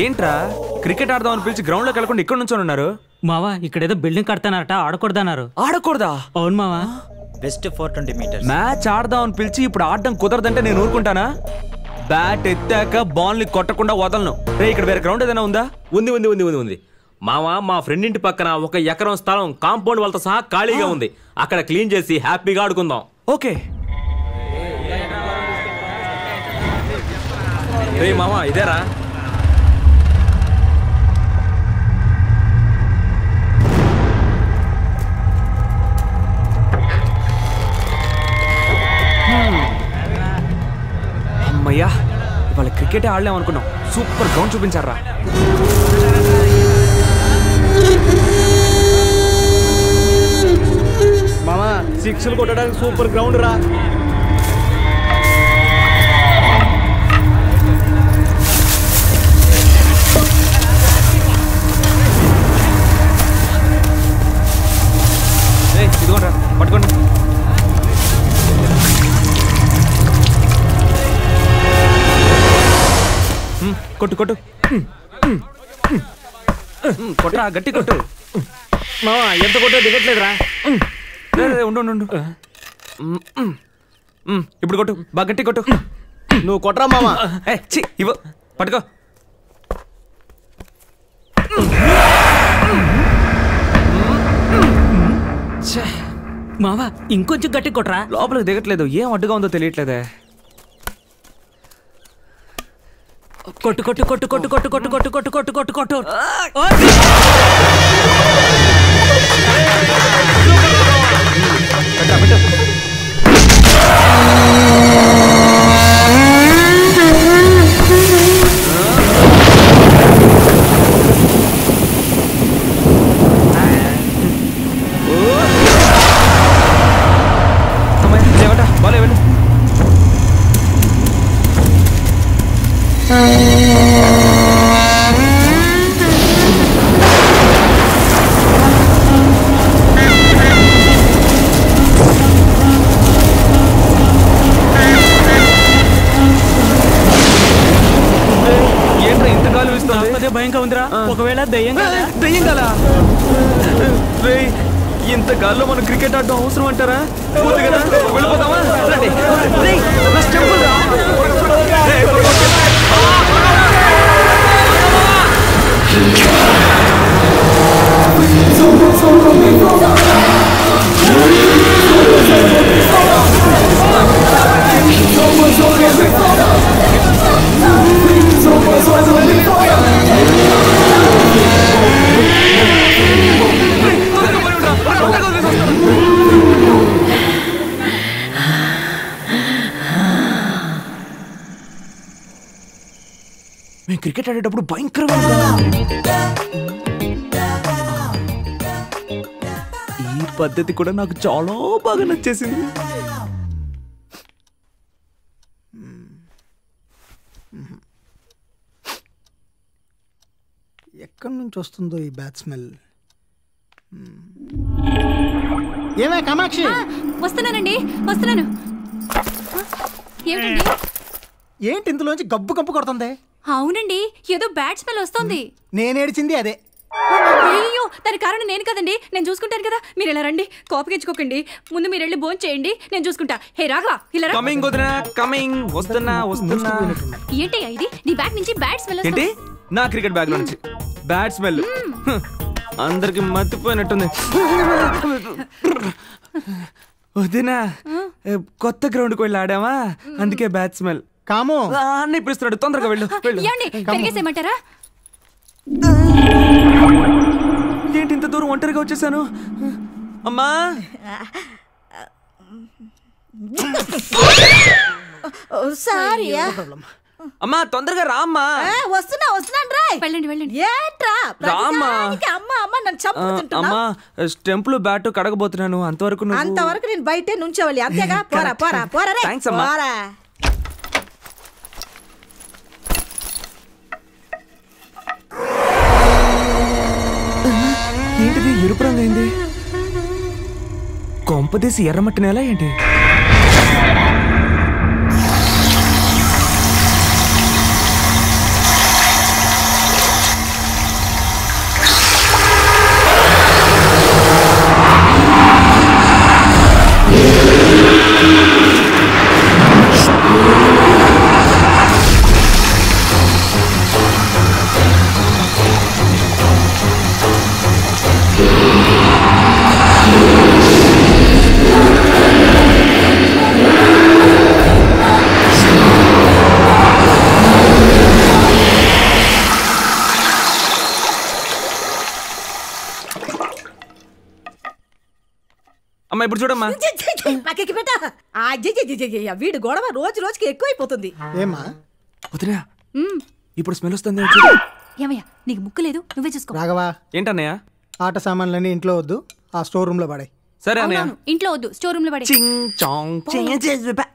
ఏంట్రా క్రికెట్ ఆడదాం అని పిలిచి గ్రౌండ్ లోకి వెళ్ళకుండా ఇక్కడ నుంచి ఉన్నారు? మావా ఇక్కడేదో బిల్డింగ్ కడతానట, ఆడకూడదన్నారు. ఆడకూడదా? అవును మావా. బెస్ట్ 420 meters మ్యాచ్ ఆడదాం అని పిలిచి ఇప్పుడు ఆడడం కుదరదంటే నేను ఊరుకుంటానా? బ్యాట్ ఎత్తాక బాల్ ని కొట్టకుండా వదలను. రే ఇక్కడ వేరే గ్రౌండ్ ఏదైనా ఉందా? ఉంది ఉంది ఉంది ఉంది ఉంది మావా, మా ఫ్రెండ్ ఇంటి పక్కన 1 ఎకరం స్థలం కాంపౌండ్ వాళ్ళతో సహా ఖాళీగా ఉంది. అక్కడ క్లీన్ చేసి హ్యాపీగా ఆడుకుందాం. ఓకే రే మావా ఇదేరా. అమ్మయ్యా ఇవాళ క్రికెట్ ఆడలేం అనుకున్నాం. సూపర్ గ్రౌండ్ చూపించారా? మామా 6లు కొట్టడానికి సూపర్ గ్రౌండ్ రా. ఇదిగోండి పట్టుకోండి. కొట్టు కొట్టు కొట్టరా, గట్టి కొట్టు. మామా ఎంత కొట్టా దిగట్లేదురా. ఉండు ఉండు. ఇప్పుడు కొట్టు, బాగా గట్టి కొట్టు. నువ్వు కొట్టరా మామా. ఇవ్వ పట్టుకో. మావా ఇంకొంచెం గట్టి కొట్రా. లోపలికి దిగట్లేదు, ఏం అడ్డుగా ఉందో తెలియట్లేదే. కొట్టు కొట్టు కొట్టు కొట్టు కొట్టు కొట్టు కొట్టు కొట్టు కొట్టు కొట్టు కొట్టు. బాలే వెళ్ళు. ఏంట్రా ఇంత గాలి వీస్తుంది? అదే భయంగా ఉందిరా. ఒకవేళ దయ్యం గల ఇంత గాల్లో మనం క్రికెట్ ఆడడం అవసరం అంటారా? పోతే కదా వెళ్ళిపోతామా? మేము క్రికెట్ ఆడేటప్పుడు భయంకరంగా ఈ పద్ధతి కూడా నాకు చాలా బాగా నచ్చేసింది. ఎక్కడి నుంచి వస్తుందో ఈ బ్యాట్ స్మెల్? ఏమే కామాక్షి? వస్తున్నానండి, వస్తున్నాను. ఏమిటండి? ఏంటి ఇందులోంచి గబ్బు గబ్బు కొడుతుంది? అవునండి, ఏదో బ్యాడ్ స్మెల్ వస్తుంది. నేనేడిచింది అదే. అయ్యో దాని కారణం నేను కదండి, నేను చూసుకుంటాను కదా. మీరు ఇలా రండి, కోపగించుకోకండి. ముందు మీరు వెళ్ళి భోజనం చేయండి, నేను చూసుకుంటా. హే రాఘవ, ఇలా కమింగ్ వదినా, కమింగ్. వస్తున్నా. ఏంటి ఇది? నీ బ్యాగ్ నుంచి బ్యాడ్ స్మెల్ ఏంటి? నా క్రికెట్ బ్యాగ్ నుంచి బ్యాడ్ స్మెల్? అందరికి మర్చిపోయినట్టుంది. వదినా కొత్త గ్రౌండ్ కి వెళ్ళి ఆడామా, అందుకే బ్యాడ్ స్మెల్. కాము అన్నీ పిలుస్తున్నాడు, తొందరగా వెళ్ళు. పెరిగేసేయమంటారా? ఏంటి ఇంత దూరం ఒంటరిగా వచ్చేసాను? అమ్మా అమ్మా తొందరగా రా అమ్మా. అమ్మా స్టెంపుల్ బ్యాట్ కడగబోతున్నాను, అంతవరకు నేను బయటే నుంచోవాలి అంతేగా. పోరా పోరా పోరా. థాంక్స్ అమ్మా. ఏంటిది ఎరుపు రంగు అయింది? కొంపదీసి ఎర్రమట్టి నేల ఏంటి? ఇప్పుడు చూడమ్మా. నాకెక్కి పెట్టా. వీడి గొడవ రోజు రోజుకి ఎక్కువైపోతుంది. ఏమా వదినా ఇప్పుడు స్మెల్ వస్తుంది. ఏమయ్యా నీకు ముక్కు లేదు, నువ్వే చూసుకో. రాఘవా, ఏంటన్నయ్య? ఆట సామాన్లన్నీ ఇంట్లో వద్దు, ఆ స్టోర్ రూమ్ లో పడాయి. సరే అన్నయ్య. అవునవును, ఇంట్లో వద్దు, స్టోర్ రూమ్ లో పడే. చింగ్ చాంగ్ చింగ్.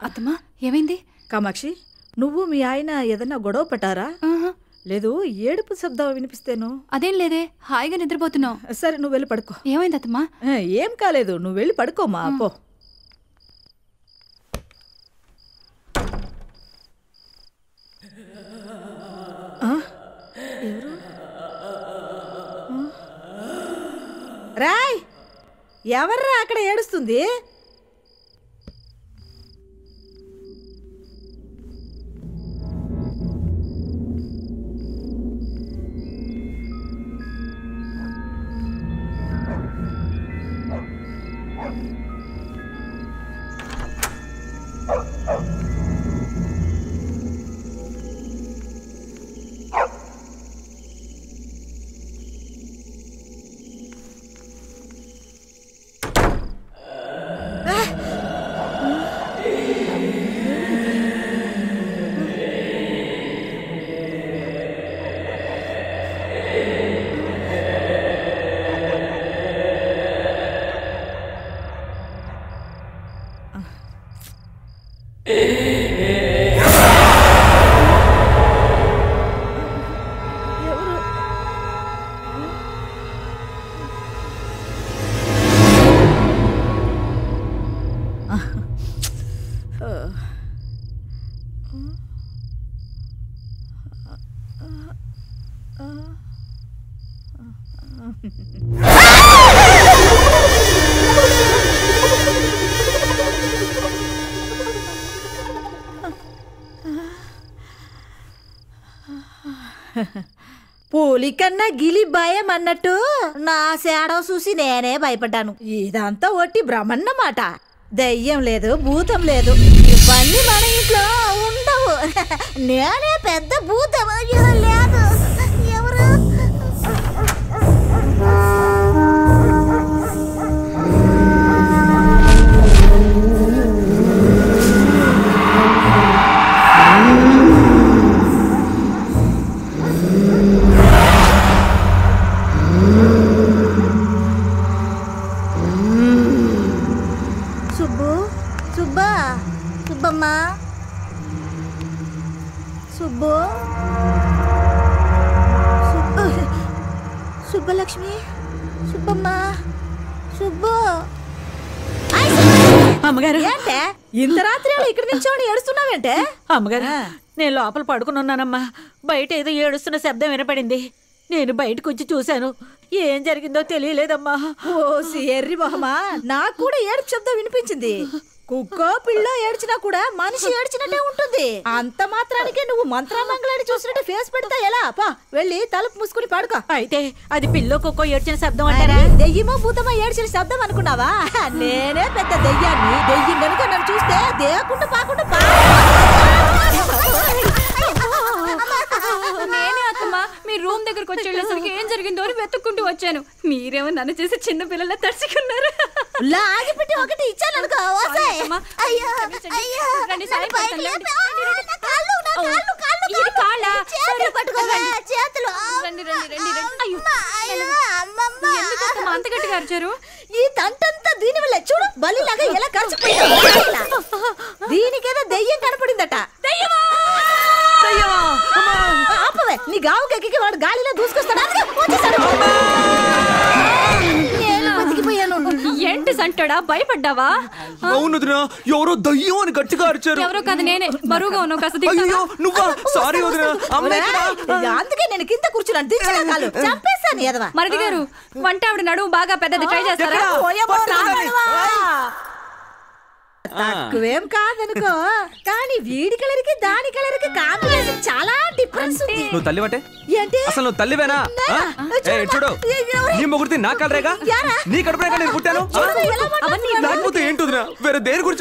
అత్తమ్మా ఏమైంది? కామాక్షి, నువ్వు మీ ఆయన ఏదన్నా గొడవ పట్టారా? లేదు, ఏడుపు శబ్దం వినిపిస్తేను. అదేం లేదే, హాయిగా నిద్రపోతున్నావు. సరే, నువ్వు వెళ్ళి పడుకో. ఏమైంది అత్తమ్మా? ఏం కాలేదు, నువ్వు వెళ్ళి పడుకోమా. పో. రాయ్, ఎవర్రా అక్కడ ఏడుస్తుంది? పూలి కన్నా గిలి భయం అన్నట్టు నా సేడవ చూసి నేనే భయపడ్డాను. ఇదంతా ఒట్టి బ్రహ్మన్నమాట. దయ్యం లేదు, భూతం లేదు, ఇవన్నీ మన ఇంట్లో ఉండవు. నేనే పెద్ద భూతం. లేదు, ఎవరు? సుబ్బమ్మ, సుబ్బు, సుబ్బలక్ష్మి, సుబ్బమ్మ, సుబ్బు. అమ్మగారు, ఏంటే ఇంత రాత్రి ఇక్కడ నిల్చోని ఏడుస్తున్నావేంటే? అమ్మగారు, నేను లోపల పడుకుని ఉన్నానమ్మా. బయట ఏదో ఏడుస్తున్న శబ్దం వినపడింది. నేను బయటకు వచ్చి చూశాను, ఏం జరిగిందో తెలియలేదమ్మా. ఓ ఎర్రి మొహమా, నాకు కూడా ఏడుపు శబ్దం వినిపించింది. కుక్కో పిల్లో ఏడ్చినా కూడా మనిషి ఏడ్చినట్టే ఉంటుంది. అంత మాత్రానికే నువ్వు మంత్రామంగళాన్ని చూసినట్టు ఫేస్ పెడతా ఎలా? పా వెళ్ళి తలుపు మూసుకుని పడుకో. అయితే అది పిల్లో కుక్కో ఏడ్చిన శబ్దం అంటారా? దెయ్యమో భూతమో ఏడ్చిన శబ్దం అనుకున్నావా? నేనే పెద్ద దెయ్యాన్ని. దెయ్యం కనుక నన్ను చూస్తే దేకుండా పాకుండా నేనే అత్తమ్మా మీ రూమ్ దగ్గరకు వచ్చి వెళ్ళేసరికి ఏం జరిగిందో అని వెతుక్కుంటూ వచ్చాను. మీరేమో నన్ను చేసి చిన్న పిల్లల తడుచుకున్నారు. లాగిపెట్టి ఒకటి ఇచ్చాను అనుకో. అమ్మా, రండి, సాయం పడతాను, రండి. ఇది కాళ్ళా? చేతులు రండి, రండి, రండి, రండి. అయ్యో, ఎందుకు అత్తమ్మా అంత గట్టిగా అరిచారు? ఈ తంటంతా దీని వల్ల చూడు, బలిలాగా ఎలా ఖర్చుపోయింది. దీనికేదో దెయ్యం కనపడిందట. ఆపవే, నీ గావుకెక్కి వాడు గాలిలో దూసుకొస్తాడు. నేను బతికిపోయాను. ఏంటి సంటాడా, భయపడ్డావా? అవును వదినా, ఎవరో దయ్యం అని గట్టిగా అరిచారు. ఎవరో కాదు నేనే. బరువుగా ఉన్నావు కాస్త దిగుతావా? అయ్యో నువ్వా? సారీ వదినా. అందుకే నేను కింద కూర్చున్నాను. దించిన కాలు చంపేస్తాను ఎదవా. మరిది గారు, వంట ఆవిడ నడుము బాగా పెద్దది, ట్రై చేస్తారా? తక్కువేం కాదనుకో, కానీ వీడి కలర్ కి దాని కలర్ కి కాంబినేషన్ చాలా డిఫరెన్స్ ఉంది. నువ్వు తల్లివటే? ఏంటి అసలు నువ్వు తల్లివేనా? చూడు, నీ మొగుడితే నా కలరేగా, నీ కడుపునే నేను పుట్టాను. అవన్నీ లేకపోతే ఏంటి వదినా? వేరే దేని గురించి